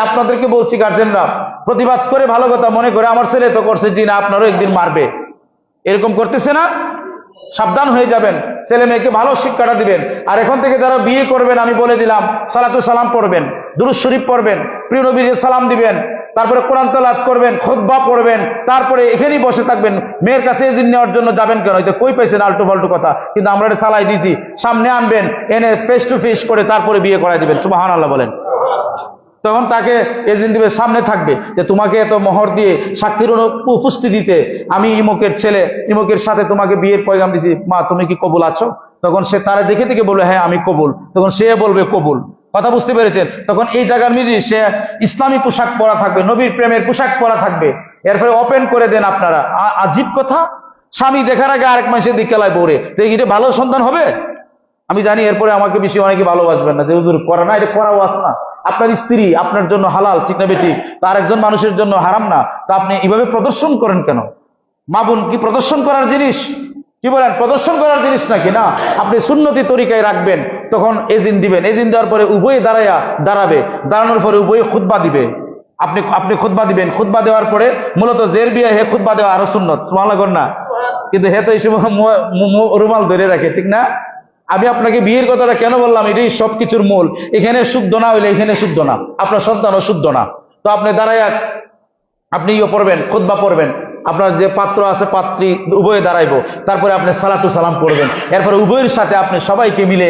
[SPEAKER 1] আপনাদেরকে বলছি, গার্জেনরা প্রতিবাদ করে ভালো কথা মনে করে, আমার ছেলে তো করছে দিন, আপনারও একদিন মারবে, এরকম করতেছে না? সাবধান হয়ে যাবেন, ছেলে মেয়েকে ভালো শিক্ষাটা দিবেন। আর এখন থেকে যারা বিয়ে করবেন, আমি বলে দিলাম, সালাতু সালাম পড়বেন, দুরূদ শরীফ পড়বেন, প্রিয় নবীর সালাম দিবেন, তারপরে কোরআন তেলাওয়াত করবেন, খুতবা পড়বেন, তারপরে এখানেই বসে থাকবেন। মেয়ের কাছে এজিন নেওয়ার জন্য যাবেন কেন? এটা কই পাইছেন আল্টু ফাল্টু কথা, কিন্তু আমরা এটা চালাই দিয়েছি। সামনে আনবেন, এনে ফেস টু ফেস করে তারপরে বিয়ে করাই দিবেন। সুবহানাল্লাহ বলেন। তখন তাকে এজেন্ট দিবে, সামনে থাকবে যে তোমাকে এত মোহর দিয়ে সাক্ষীর উপস্থিতিতে আমি ইমুকের ছেলে ইমুকের সাথে তোমাকে বিয়ের পয়গাম দিছি, মা তুমি কি কবুল আছো? তখন সে তারা দেখে দেখে বলবে হ্যাঁ আমি কবুল। তখন সে বলবে কবুল। কথা বুঝতে পেরেছেন? তখন এই জায়গার মিজি সে ইসলামী পোশাক পরা থাকবে, নবীর প্রেমের পোশাক পরা থাকবে। এরপরে ওপেন করে দেন আপনারা। আজীব কথা, স্বামী দেখার আগে আরেক মাসে দিকে লাই বরে, তো এটা ভালো সন্তান হবে? আমি জানি এরপরে আমাকে বেশি অনেকে ভালোবাসবেন না, যে হুজুর করে না, এটা করাও আছে না। আপনার স্ত্রী আপনার জন্য হালাল, ঠিক না বেশি, তার একজন মানুষের জন্য হারাম না, তা আপনি এইভাবে প্রদর্শন করেন কেন? মা বোন কি প্রদর্শন করার জিনিস? কি বলেন, প্রদর্শন করার জিনিস নাকি? না, আপনি সুন্নতি তরিকায় রাখবেন। তখন এজিন দিবেন, এজিন দেওয়ার পরে উভয়ে দাঁড়াবে, দাঁড়ানোর পরে উভয়ে খুতবা দিবে। আপনি খুতবা দিবেন, খুতবা দেওয়ার পরে মূলত জের বিয়ে হে খুতবা দেওয়া আরো সুন্নত, সুবহানাল্লাহ না? কিন্তু হে তো এই সময় রুমাল ধরে রাখে, ঠিক না? আমি আপনাকে বিয়ের কথাটা কেন বললাম, এটাই সবকিছুর মূল। এখানে শুদ্ধ না হইলে এখানে শুদ্ধ না, আপনার সন্তানও শুদ্ধ না। তো আপনি দাঁড়ায় আপনি পড়বেন, খুতবা পড়বেন, আপনার যে পাত্র আছে পাত্রী উভয়ে দাঁড়াইবো, তারপরে আপনি সালাতু সালাম করবেন, এরপরে উভয়ের সাথে আপনি সবাইকে মিলে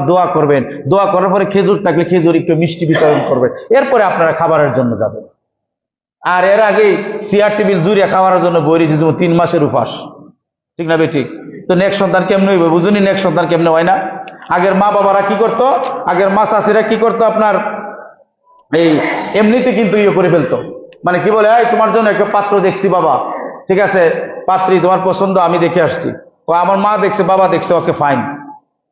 [SPEAKER 1] দোয়া করবেন। দোয়া করার পরে খেজুর থাকলে খেজুর একটু মিষ্টি বিতরণ করবেন। এরপরে আপনারা খাবারের জন্য যাবেন। আর এর আগেই চেয়ার টেবিল জুড়ে খাওয়ার জন্য বইরেছি 3 মাসের উপাস, ঠিক না বেঠিক? তো নেক্সট সন্তান কেমনে হইবে বুঝুনি? নেক্সট সন্তান কেমনে হয় না? আগের মা বাবারা কি করতো, আগের মা চাষিরা কি করতো, আপনার এই এমনিতে কিন্তু করে ফেলতো। মানে কি বলে, এই তোমার জন্য একটা পাত্র দেখছি বাবা, ঠিক আছে, পাত্রী তোমার পছন্দ, আমি দেখে আসছি। ও আমার মা দেখছে, বাবা দেখছে, ওকে ফাইন।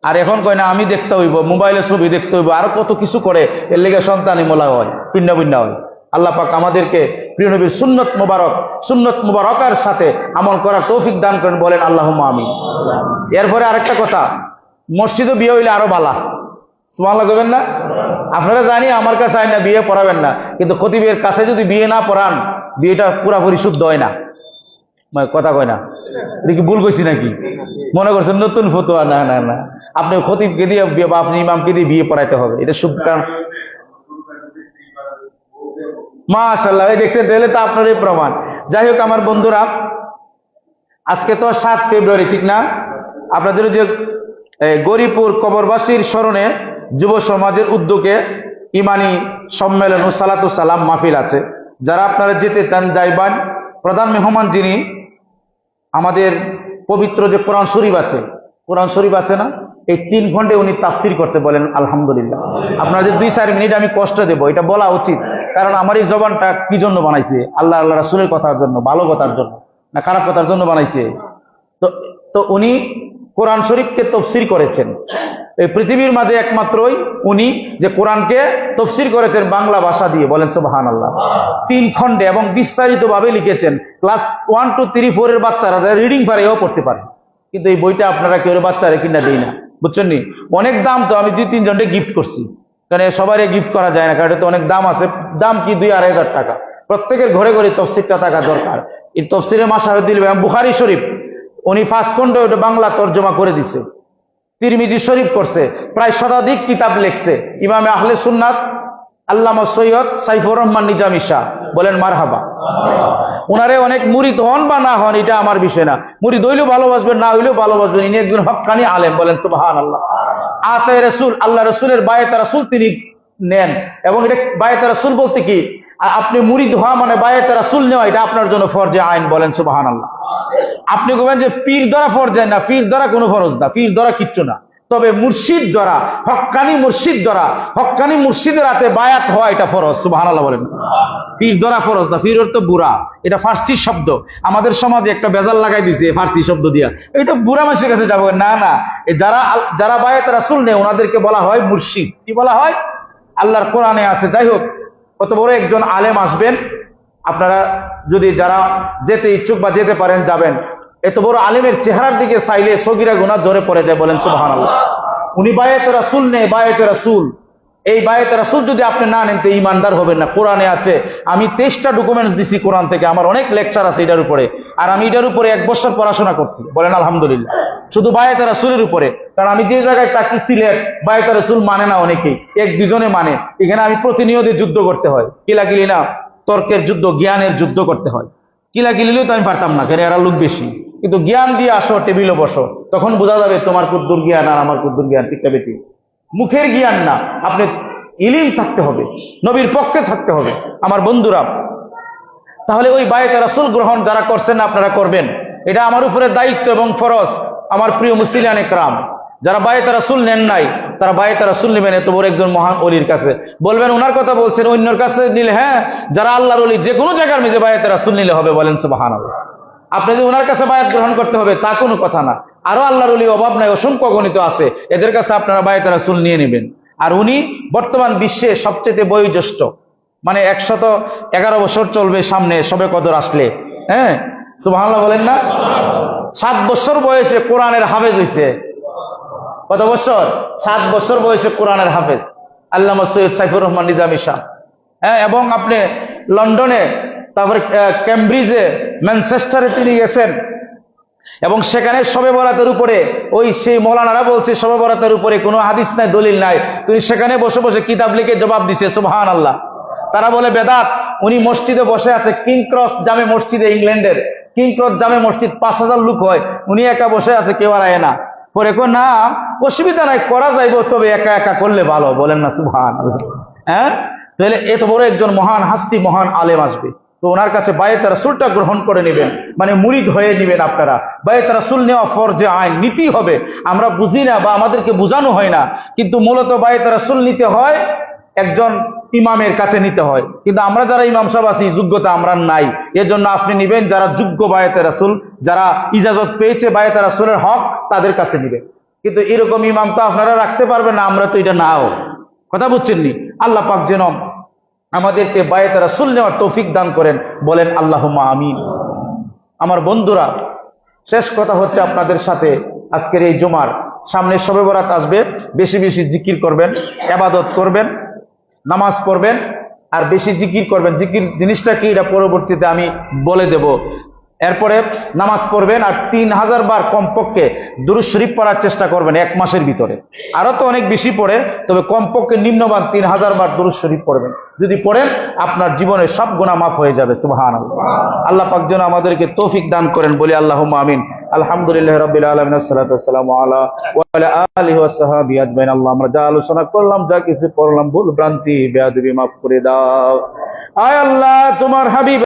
[SPEAKER 1] আর এখন কয় না আমি দেখতে হইব, মোবাইলে ছবি দেখতে হইব, আরো কত কিছু করে। এর লেগে সন্তানই মোলা হয়, ভিন্ন ভিন্ন হয়। আল্লাহ পাক আমাদেরকে প্রিয় নবীর সুন্নত মুবারকার সাথে আমল করার তৌফিক দান করেন, বলেন আল্লাহুম্মা আমিন। এরপরে আরেকটা কথা, মসজিদে বিয়ে হইলে আরো বালা, সুবহানাল্লাহ কইবেন না? আপনারা জানি আমার কাছে আইন না বিয়ে পড়াবেন না, কিন্তু খতিবের কাছে যদি বিয়ে না পড়ান, বিয়েটা পুরাপুরি শুদ্ধ হয় না। কথা কয় না? এটা কি ভুল কইছি নাকি? মনে করছেন নতুন ফতোয়া? না না না, আপনি খতিবকে দিয়ে বা আপনি ইমামকে দিয়ে বিয়ে পড়াইতে হবে, এটা শুদ্ধ। কারণ মাশাআল্লাহ, দেখছেন, তাহলে তো আপনারই প্রমাণ। যাই হোক আমার বন্ধুরা, আজকে তো 7 ফেব্রুয়ারি, ঠিক না? আপনাদের যে গরিপুর কবরবাসীর স্মরণে যুব সমাজের উদ্যোগে ইমানি সম্মেলন ও সালাতু সালাম মাহফিল আছে। যারা আপনারা যেতে চান যাইবান। প্রধান মেহমান যিনি, আমাদের পবিত্র যে কোরআন শরীফ আছে না, এই 3 খণ্ডে উনি তাফসির করছে, বলেন আলহামদুলিল্লাহ। আপনাদের 2-4 মিনিট আমি কষ্ট দেব, এটা বলা উচিত, কারণ আমার এই জবানটা কি জন্য বানাইছে? আল্লাহ রাসূলের কথার জন্য, ভালো কথার জন্য, না খারাপ কথার জন্য বানাইছে? তো উনি কোরআন শরীফকে তফসির করেছেন। এই পৃথিবীর মাঝে একমাত্রই উনি যে কোরআনকে তফসির করেছেন বাংলা ভাষা দিয়ে, বলেন সুবহানাল্লাহ। 3 খণ্ডে এবং বিস্তারিত ভাবে লিখেছেন। ক্লাস 1, 2, 3, 4 এর বাচ্চারা রিডিং পারে, এও পড়তে পারে। কিন্তু এই বইটা আপনারা কেউ বাচ্চারা কিনা দেই না, বুঝছেন নি? অনেক দাম। তো আমি 2-3 জনকে গিফট করছি, কারণ সবাই গিফট করা যায় না, কারণ এটা তো অনেক দাম আছে। দাম কি 2-2.5 হাজার টাকা। প্রত্যেকের ঘরে ঘরে তফসিরটা থাকা দরকার। এই তফসিরের মাশাহুদ্দিন বুখারী শরীফ উনি 5 খণ্ড ওটা বাংলা তর্জমা করে দিছে। তিরমিজি শরীফ করছে, প্রায় শতাধিক কিতাব লিখছে। ইমামে আহলে সুন্নাত আল্লামা সৈয়দ সাইফুর রহমান নিজামী শাহ, বলেন মারহাবা। উনারে অনেক মুরিদ হন বা না হন, এটা আমার বিষয় না। মুরিদ হইলেও ভালোবাসবেন, না হইলেও ভালোবাসবেন। ইনি একজন হক্কানি আলেম, বলেন সুবহানাল্লাহ। আতায়ে রাসূল, আল্লাহ রাসূলের বায়াত রাসূল তিনি নেন। এবং এটা বায়াত রাসূল বলতে কি, আপনি মুরিদ হওয়া মানে বায়াত রাসূল নেওয়া, এটা আপনার জন্য ফরজে আইন, বলেন সুবহানাল্লাহ। আপনি বলবেন যে পীর ধরা ফরজ না, পীর ধরা কোনো ফরজ না, পীর ধরা কিচ্ছু না। তবে মুর্শিদ ধরা, হক্কানি মুর্শিদ ধরা, হক্কানি মুর্শিদের হাতে বায়াত হওয়া, এটা ফরজ, সুবহানাল্লাহ বলেন। পীর ধরা ফরজ না, পীর অর্থ বুড়া, এটা ফার্সি শব্দ। আমাদের সমাজে একটা বেজাল লাগাই দিছে ফার্সি শব্দ দিয়া, এটা বুড়া মানুষের কাছে যাবো না। না, যারা বায়াত রাসূল নেই ওনাদেরকে বলা হয় মুর্শিদ। কি বলা হয়? আল্লাহর কোরআনে আছে। যাই হোক, কত বড় একজন আলেম আসবেন, আপনারা যদি যারা যেতে ইচ্ছুক বা যেতে পারেন যাবেন। এত বড় আলেমের চেহারার দিকে চাইলে সগীরা গুনাহ ধরে পড়ে যায়, বলেন সুবহানাল্লাহ। উনি বায়াতে রাসূল নেই, বায়াতে রাসূল। এই বায়াতে রাসূল যদি আপনি না নেন তো ইমানদার হবেন না। কোরআনে আছে, আমি 23টা ডকুমেন্টস দিছি কোরআন থেকে, আমার অনেক লেকচার আছে এটার উপরে, আর আমি এটার উপরে 1 বছর পড়াশোনা করছি, বলেন আলহামদুলিল্লাহ। শুধু বায়াতে রাসূলের উপরে, কারণ আমি যে জায়গায় থাকি সিলেট, বায়াতে রাসূল মানে না অনেকেই, 1-2 জনে মানে। এখানে আমি প্রতিনিয়ত যুদ্ধ করতে হয়, কিলাকিলি না, তর্কের যুদ্ধ, জ্ঞানের যুদ্ধ করতে হয়। কিলাকিলিলেও তো আমি পারতাম না, কেন এরা লোক বেশি। কিন্তু জ্ঞান দিয়ে আসো, টেবিলে বসো, তখন বোঝা যাবে তোমার কুদ্দুর জ্ঞান আর আমার কুদ্দুর জ্ঞান, ঠিক না বেটি? মুখের জ্ঞান না, আপনি ইলিম থাকতে হবে, নবীর পক্ষে থাকতে হবে। আমার বন্ধুরা, তাহলে ওই বায়াতে রাসূল গ্রহণ যারা করছেন আপনারা করবেন, এটা আমার উপরে দায়িত্ব এবং ফরজ। আমার প্রিয় মুসলিয়ান একরাম, যারা বায়াতে রাসূল নেন নাই তারা বায়াতে রাসূল নেবেন এত বড় একজন মহান ওলির কাছে। বলবেন ওনার কথা বলছেন, অন্যর কাছে নিলে, হ্যাঁ, যারা আল্লাহর ওলি যে কোনো জায়গার মধ্যে বায়াতে রাসূল নিলে হবে, বলেন সুবহানাল্লাহ। আপনি যে ওনার কাছে বায়াত গ্রহণ করতে হবে তা কোনো কথা না। আরো আল্লাহর ওলি অভাব নাই, অসংখ্য গণিত আছে, এদের কাছে আপনারা বায়াতে রাসূল নিয়ে নেবেন। আর উনি বর্তমান বিশ্বে সবচেয়ে বয়োজ্যেষ্ঠ, মানে 111 বছর চলবে সামনে সবে কদর আসলে, হ্যাঁ, সুবহানাল্লাহ বলেন না। 7 বছর বয়সে কোরআনের হাফেজ হয়েছে। কত বছর? 7 বছর বয়সে কোরআনের হাফেজ আল্লামা সৈয়দ সাইফুর রহমান নিজামী সাহেব। হ্যাঁ, এবং আপনি লন্ডনে, তারপরে ক্যামব্রিজে, ম্যানচেস্টারে তিনি গেছেন, এবং সেখানে শবে বরাতের উপরে ওই সেই মৌলানারা বলছে শবে বরাতের উপরে কোনো হাদিস নাই, দলিল নাই, তিনি সেখানে বসে বসে কিতাব লিখে জবাব দিছে, সুবহানাল্লাহ। তারা বলে বেদাত। উনি মসজিদে বসে আছে, কিং ক্রস জামে মসজিদে, ইংল্যান্ডের কিং ক্রস জামে মসজিদ, 5000 লোক হয়, উনি একা বসে আছে, কেউ আর আয় না। পরে কো না, অসুবিধা নাই, করা যাইব, তবে একা একা করলে ভালো, বলেন না সুবহানাল্লাহ। হ্যাঁ, তাহলে এত বড় একজন মহান হাস্তি, মহান আলেম আসবে, তো ওনার কাছে বায়াতে রাসূলটা গ্রহণ করে নেবেন, মানে মুরিদ হয়ে নেবেন আপনারা। বায়াতে রাসূল নেওয়া ফরজে আইন, নীতি হবে। আমরা বুঝি না বা আমাদেরকে বোঝানো হয় না, কিন্তু মূলত বায়াতে রাসূল নিতে হয় একজন ইমামের কাছে নিতে হয়, কিন্তু আমরা যারা ইমাম সাহেব আছি যোগ্যতা আমরা নাই। এজন্য আপনি নিবেন যারা যোগ্য বায়াতে রাসূল, যারা ইজাজত পেয়েছে বায়াতে রাসূলের হক, তাদের কাছে নিবেন। কিন্তু এরকম ইমাম তো আপনারা রাখতে পারবেন না, আমরা তো এটা নাও। কথা বুঝছেন নি? আল্লাহ পাক যেন আমাদেরকে বায়াতে রাসূল নেওয়ার তৌফিক দান করেন, বলেন আল্লাহুম্মা আমিন। আমার বন্ধুরা, শেষ কথা হচ্ছে আপনাদের সাথে, আজকের এই জুমার সামনে শবে বরাত আসবে, বেশি বেশি জিকির করবেন, ইবাদত করবেন, নামাজ পড়বেন, আর বেশি জিকির করবেন। জিকির জিনিসটা কি এটা পরবর্তীতে আমি বলে দেব। এরপরে নামাজ পড়বেন, আর 3000 বার কমপক্ষে দুরূদ শরীফ পড়ার চেষ্টা করবেন 1 মাসের ভিতরে। আরো তো অনেক বেশি পড়ে, তবে কমপক্ষে নিম্নমান 3000 বার দুরূদ শরীফ পড়বেন। যদি পড়েন আপনার জীবনের সব গুনাহ মাফ হয়ে যাবে, সুবহানাল্লাহ। আল্লাহ পাক যেন আমাদেরকে তৌফিক দান করেন, বলি আল্লাহুম্মা আমিন। আলহামদুলিল্লাহি রাব্বিল আলামিন, আসসালাতু ওয়াসসালামু আলা ওয়া আলা আলিহি ওয়া সাহবিহি আজমাইন। আল্লাহ, আমরা যা আলোচনা করলাম, যা কিছু পড়লাম, ভুল ভ্রান্তি বেয়াদবি মাফ করে দাও। আয় আল্লাহ, তোমার হাবিব